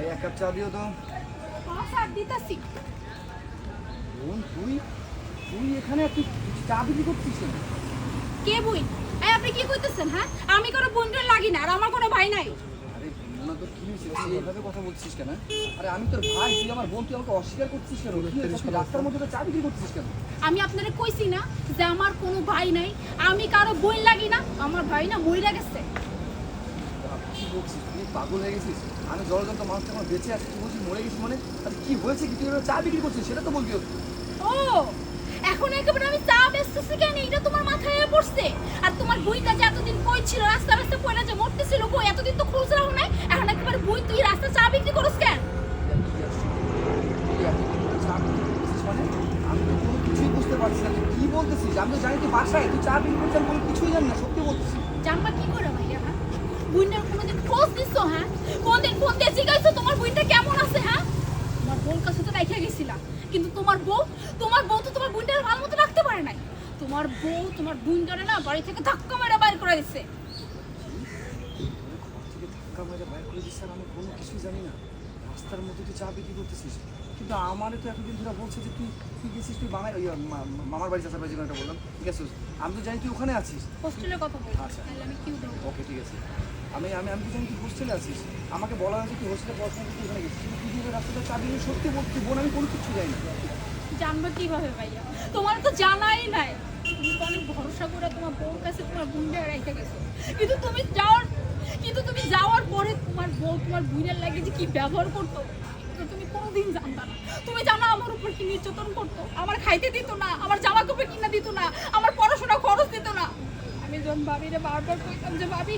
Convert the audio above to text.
এই এক কাপ চা দিও তো। স্যার দিতাছি। বোন তুই তুই এখানে তুই চা বিক্রি করছিস কেন? কে বই? এই আপনি কি কইতেছেন? হ্যাঁ, আমি কোনো বন্ধুর লাগি না আর আমার কোনো ভাই নাই। আরে মোনা তোর কি হয়েছে? তুই এইভাবে কথা বলছিস কেন? আরে আমি তোর ভাই, তুই আমার বোন, তুই আমাকে অস্বীকার করছিস কেন? কি হয়েছে? তুই রাস্তার মধ্যে তো চা বিক্রি করছিস কেন? আমি আপনারে কইছি না যে আমার কোনো ভাই নাই, আমি কারো বোন লাগি না, আমার ভাই না মইরা গেছে। কি বলছিস? তুই পাগল হয়ে গেছিস? আমি জলজন্ত মানুষ এখন বেঁচে আছি, তুই বলছিস মরে গেছিস মানে? আরে কি হয়েছে কি? তুই এভাবে চা বিক্রি করছিস সেটা তো বলবি। ও, এখন একেবারে আমি চা বেচতেছি কেন এটা তোমার মাথায় পড়ছে? আর তোমার বইটা যে এতদিন কই ছিল, রাস্তা রাস্তা পয়লা যে মরতেছিল, কই এতদিন তো খোঁজ রাখো নাই, এখন একেবারে বই তুই রাস্তা চা বিক্রি করছ কেন? মানে আমি তো কোনো কিছুই বুঝতে পারছি না, তুই কি বলতেছিস? আমি তো জানি তুই বাসায়, তুই চা বিক্রি করছিস, আমি কোনো কিছুই জানি না, সত্যি বলতেছি। জানবা কি করে ভাইয়া? হ্যাঁ, বুইন্টার কোনোদিন খোঁজ দিছো? হ্যাঁ, কোনদিন ফোন দিয়ে জিজ্ঞাসা তোমার বুইন্টা কেমন আছে? হ্যাঁ, তোমার বোন কাছে তো রাইখা গেছিলাম, কিন্তু তোমার বউ তো তোমার বুইন্টার ভালো মতো রাখতে পারে নাই। তোমার বউ তোমার বুইন্টারে না বাড়ি থেকে ধাক্কা মেরে বাইর করে দিছে। ঘর থেকে ধাক্কা মেরে বাইর করে দিচ্ছিস আর আমি কোনো কিছুই জানি না? রাস্তার মধ্যে তুই চা বিক্রি করতেছিস, কিন্তু আমারও তো এতদিন ধরে বলছে যে তুই তুই গেছিস, তুই মামার বাড়ি চাষার বাড়ি যেটা বললাম, ঠিক আছে? আমি তো জানি তুই ওখানে আছিস। হোস্টেলে কথা বল, আচ্ছা। তাহলে আমি কিউ দেবো। ওকে ঠিক আছে, আমি আমি আমি তো জানি তুই হোস্টেলে আছিস, আমাকে বলা হয়েছে তুই হোস্টেলে পড়াশোনা করতে ওখানে গেছিস, কিন্তু তুই যে রাস্তাটা চা বিক্রি সত্যি বলছি, বোন আমি কোনো কিছু জানি না। জানবা কিভাবে ভাইয়া? তোমার তো জানাই নাই। তুমি তো অনেক ভরসা করে তোমার বউর কাছে তোমার বুইন্টা রাইখা গেছো, কিন্তু তুমি যাওয়ার পরে তোমার বউ তোমার বুইনের লাগে যে কি ব্যবহার করতো তো তুমি কোনোদিন জানতা না। তুমি জানো আমার উপর কি নির্যাতন করতো, আমার খাইতে দিত না, আমার জামা কাপড় কিনা দিত না, আমার পড়াশোনা খরচ দিত না। আমি যখন ভাবিরে বারবার কইতাম যে ভাবি